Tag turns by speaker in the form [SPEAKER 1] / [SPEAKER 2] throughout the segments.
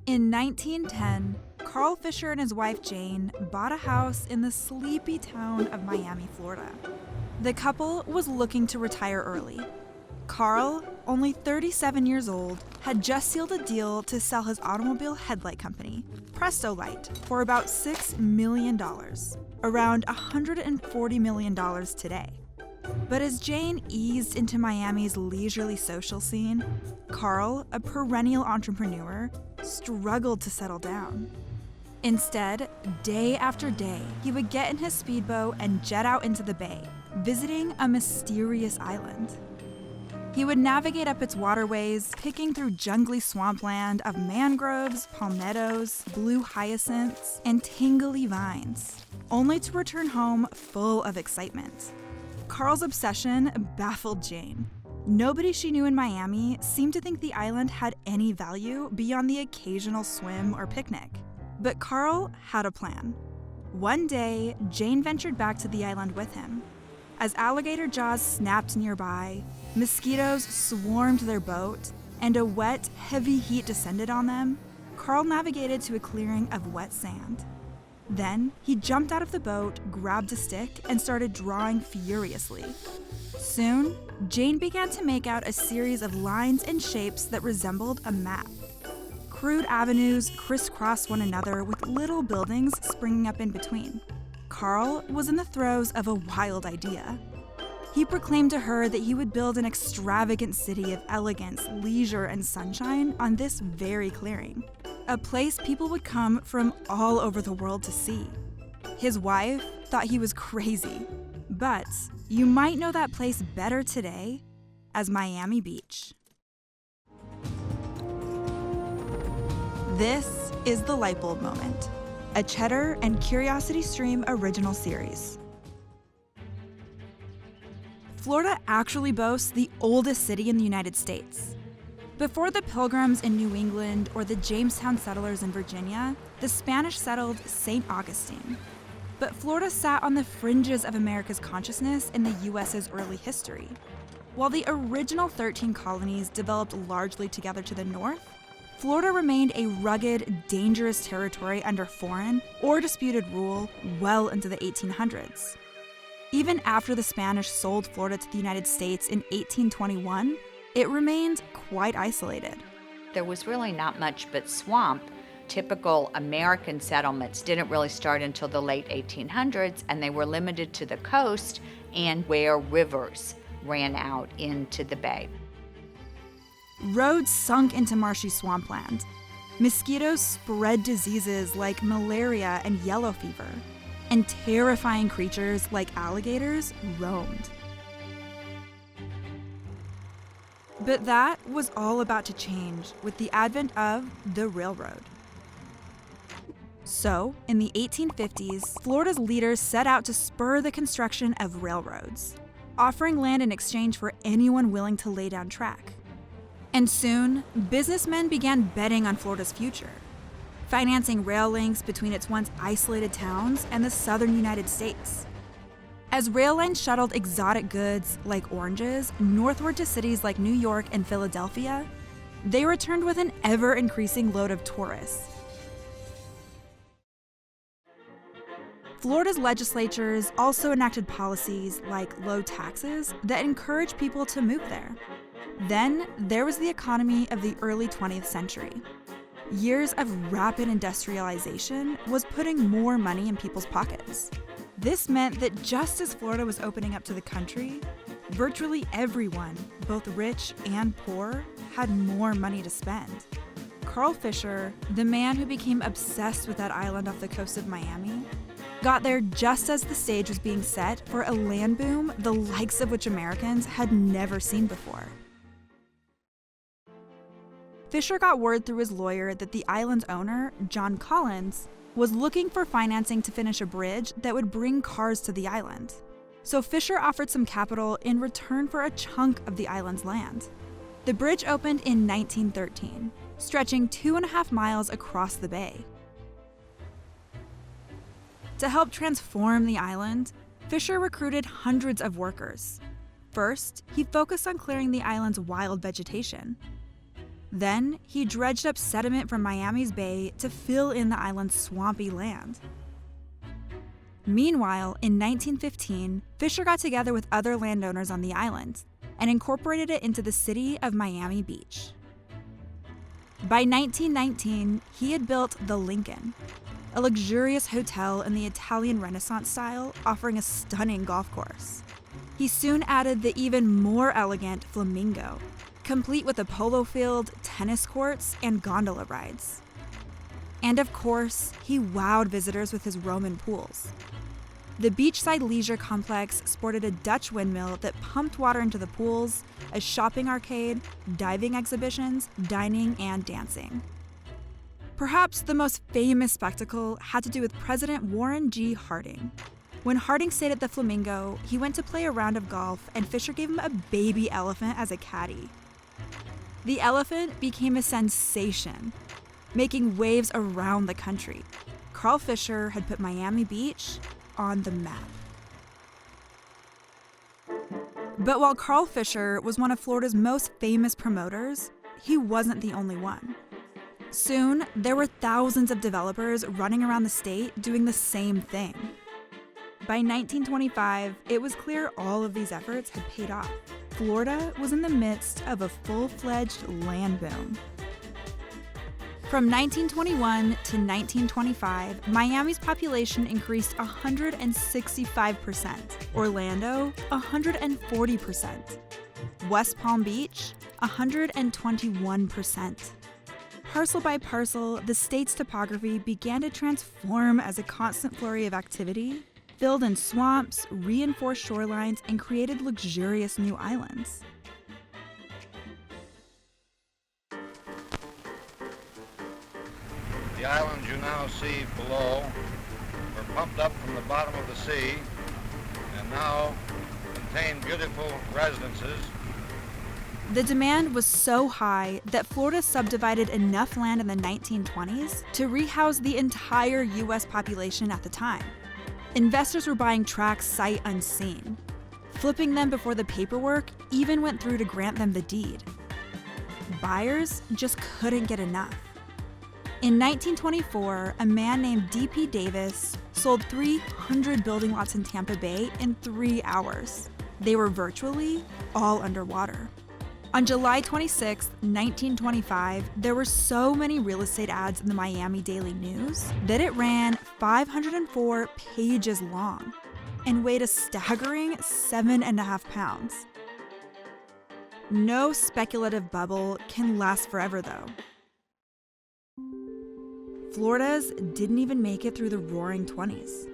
[SPEAKER 1] In 1910, Carl Fisher and his wife Jane bought a house in the sleepy town of Miami, Florida. The couple was looking to retire early. Carl, only 37 years old, had just sealed a deal to sell his automobile headlight company, Presto Light, for about $6 million, around $140 million today. But as Jane eased into Miami's leisurely social scene, Carl, a perennial entrepreneur, struggled to settle down. Instead, day after day, he would get in his speedboat and jet out into the bay, visiting a mysterious island. He would navigate up its waterways, picking through jungly swampland of mangroves, palmettos, blue hyacinths, and tingly vines, only to return home full of excitement. Carl's obsession baffled Jane. Nobody she knew in Miami seemed to think the island had any value beyond the occasional swim or picnic. But Carl had a plan. One day, Jane ventured back to the island with him. As alligator jaws snapped nearby, mosquitoes swarmed their boat, and a wet, heavy heat descended on them, Carl navigated to a clearing of wet sand. Then, he jumped out of the boat, grabbed a stick, and started drawing furiously. Soon, Jane began to make out a series of lines and shapes that resembled a map. Crude avenues crisscrossed one another with little buildings springing up in between. Carl was in the throes of a wild idea. He proclaimed to her that he would build an extravagant city of elegance, leisure, and sunshine on this very clearing, a place people would come from all over the world to see. His wife thought he was crazy, but you might know that place better today as Miami Beach. This is the Lightbulb Moment, a Cheddar and CuriosityStream original series. Florida actually boasts the oldest city in the United States. Before the Pilgrims in New England or the Jamestown settlers in Virginia, the Spanish settled St. Augustine. But Florida sat on the fringes of America's consciousness in the U.S.'s early history. While the original 13 colonies developed largely together to the north, Florida remained a rugged, dangerous territory under foreign or disputed rule well into the 1800s. Even after the Spanish sold Florida to the United States in 1821, it remained quite isolated.
[SPEAKER 2] There was really not much but swamp. Typical American settlements didn't really start until the late 1800s, and they were limited to the coast and where rivers ran out into the bay.
[SPEAKER 1] Roads sunk into marshy swampland. Mosquitoes spread diseases like malaria and yellow fever, and terrifying creatures like alligators roamed. But that was all about to change with the advent of the railroad. So, in the 1850s, Florida's leaders set out to spur the construction of railroads, offering land in exchange for anyone willing to lay down track. And soon, businessmen began betting on Florida's future, financing rail links between its once isolated towns and the southern United States. As rail lines shuttled exotic goods, like oranges, northward to cities like New York and Philadelphia, they returned with an ever-increasing load of tourists. Florida's legislatures also enacted policies like low taxes that encouraged people to move there. Then, there was the economy of the early 20th century. Years of rapid industrialization was putting more money in people's pockets. This meant that just as Florida was opening up to the country, virtually everyone, both rich and poor, had more money to spend. Carl Fisher, the man who became obsessed with that island off the coast of Miami, got there just as the stage was being set for a land boom the likes of which Americans had never seen before. Fisher got word through his lawyer that the island's owner, John Collins, was looking for financing to finish a bridge that would bring cars to the island. So Fisher offered some capital in return for a chunk of the island's land. The bridge opened in 1913, stretching 2.5 miles across the bay. To help transform the island, Fisher recruited hundreds of workers. First, he focused on clearing the island's wild vegetation. Then he dredged up sediment from Miami's bay to fill in the island's swampy land. Meanwhile, in 1915, Fisher got together with other landowners on the island and incorporated it into the city of Miami Beach. By 1919, he had built the Lincoln, a luxurious hotel in the Italian Renaissance style offering a stunning golf course. He soon added the even more elegant Flamingo, complete with a polo field, tennis courts, and gondola rides. And of course, he wowed visitors with his Roman pools. The beachside leisure complex sported a Dutch windmill that pumped water into the pools, a shopping arcade, diving exhibitions, dining, and dancing. Perhaps the most famous spectacle had to do with President Warren G. Harding. When Harding stayed at the Flamingo, he went to play a round of golf, and Fisher gave him a baby elephant as a caddy. The elephant became a sensation, making waves around the country. Carl Fisher had put Miami Beach on the map. But while Carl Fisher was one of Florida's most famous promoters, he wasn't the only one. Soon, there were thousands of developers running around the state doing the same thing. By 1925, it was clear all of these efforts had paid off. Florida was in the midst of a full-fledged land boom. From 1921 to 1925, Miami's population increased 165%, Orlando 140%, West Palm Beach 121%. Parcel by parcel, the state's topography began to transform as a constant flurry of activity filled in swamps, reinforced shorelines, and created luxurious new islands.
[SPEAKER 3] The islands you now see below were pumped up from the bottom of the sea and now contain beautiful residences.
[SPEAKER 1] The demand was so high that Florida subdivided enough land in the 1920s to rehouse the entire U.S. population at the time. Investors were buying tracts sight unseen, flipping them before the paperwork even went through to grant them the deed. Buyers just couldn't get enough. In 1924, a man named D.P. Davis sold 300 building lots in Tampa Bay in 3 hours. They were virtually all underwater. On July 26, 1925, there were so many real estate ads in the Miami Daily News that it ran 504 pages long and weighed a staggering 7.5 pounds. No speculative bubble can last forever, though. Florida's didn't even make it through the roaring 20s.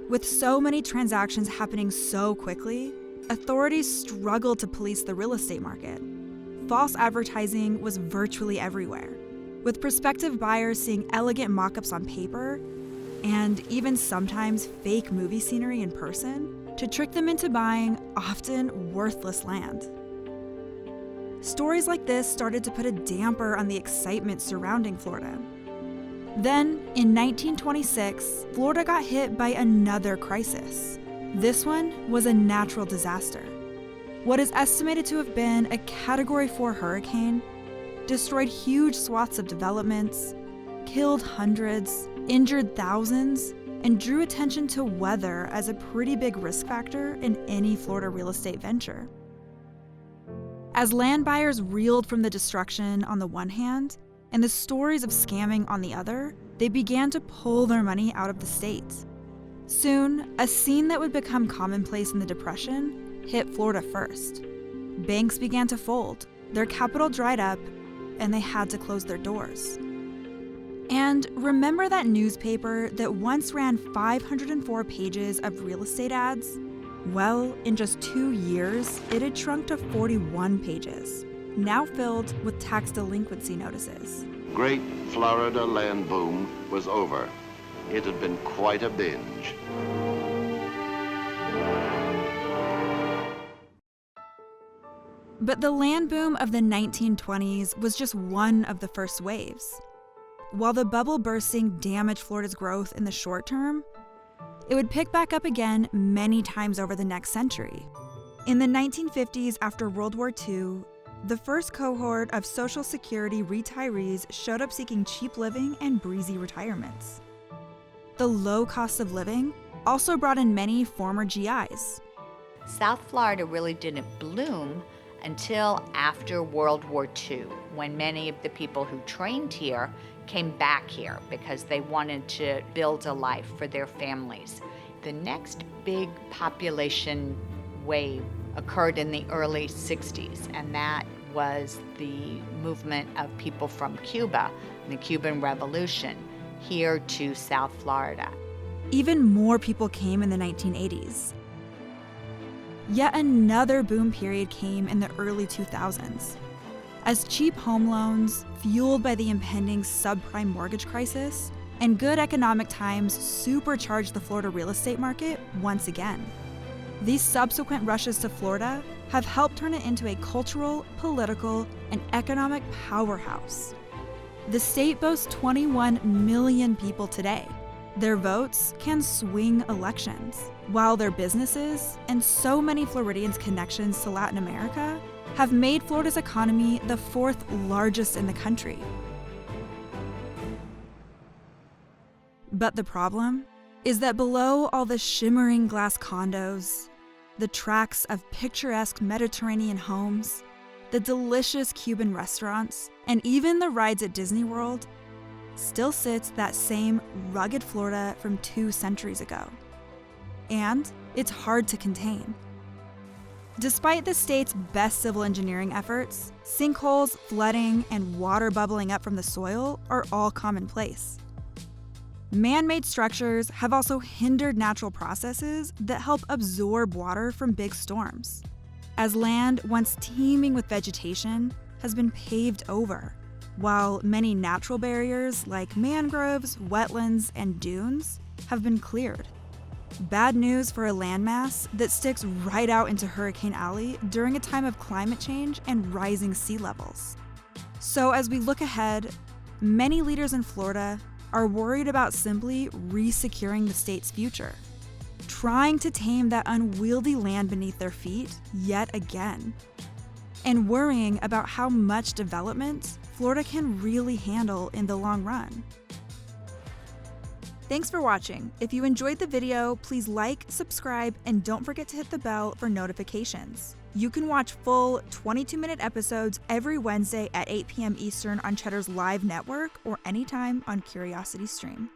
[SPEAKER 1] With so many transactions happening so quickly, authorities struggled to police the real estate market. False advertising was virtually everywhere, with prospective buyers seeing elegant mock-ups on paper and even sometimes fake movie scenery in person to trick them into buying often worthless land. Stories like this started to put a damper on the excitement surrounding Florida. Then, in 1926, Florida got hit by another crisis. This one was a natural disaster. What is estimated to have been a Category 4 hurricane destroyed huge swaths of developments, killed hundreds, injured thousands, and drew attention to weather as a pretty big risk factor in any Florida real estate venture. As land buyers reeled from the destruction on the one hand, and the stories of scamming on the other, they began to pull their money out of the state. Soon, a scene that would become commonplace in the Depression hit Florida first. Banks began to fold, their capital dried up, and they had to close their doors. And remember that newspaper that once ran 504 pages of real estate ads? Well, in just 2 years, it had shrunk to 41 pages, now filled with tax delinquency notices.
[SPEAKER 4] Great Florida land boom was over. It had been quite a binge.
[SPEAKER 1] But the land boom of the 1920s was just one of the first waves. While the bubble bursting damaged Florida's growth in the short term, it would pick back up again many times over the next century. In the 1950s, after World War II, the first cohort of Social Security retirees showed up seeking cheap living and breezy retirements. The low cost of living also brought in many former GIs.
[SPEAKER 2] South Florida really didn't bloom until after World War II, when many of the people who trained here came back here because they wanted to build a life for their families. The next big population wave occurred in the early 60s, and that was the movement of people from Cuba, the Cuban Revolution, here to South Florida.
[SPEAKER 1] Even more people came in the 1980s. Yet another boom period came in the early 2000s, as cheap home loans, fueled by the impending subprime mortgage crisis, and good economic times supercharged the Florida real estate market once again. These subsequent rushes to Florida have helped turn it into a cultural, political, and economic powerhouse. The state boasts 21 million people today. Their votes can swing elections, while their businesses and so many Floridians' connections to Latin America have made Florida's economy the fourth largest in the country. But the problem is that below all the shimmering glass condos, the tracts of picturesque Mediterranean homes, the delicious Cuban restaurants, and even the rides at Disney World, still sits that same rugged Florida from 2 centuries ago. And it's hard to contain. Despite the state's best civil engineering efforts, sinkholes, flooding, and water bubbling up from the soil are all commonplace. Man-made structures have also hindered natural processes that help absorb water from big storms, as land once teeming with vegetation has been paved over, while many natural barriers like mangroves, wetlands, and dunes have been cleared. Bad news for a landmass that sticks right out into Hurricane Alley during a time of climate change and rising sea levels. So as we look ahead, many leaders in Florida are worried about simply re-securing the state's future, trying to tame that unwieldy land beneath their feet yet again, and worrying about how much development Florida can really handle in the long run. Thanks for watching. If you enjoyed the video, please like, subscribe, and don't forget to hit the bell for notifications. You can watch full 22-minute episodes every Wednesday at 8 p.m. Eastern on Cheddar's live network or anytime on CuriosityStream.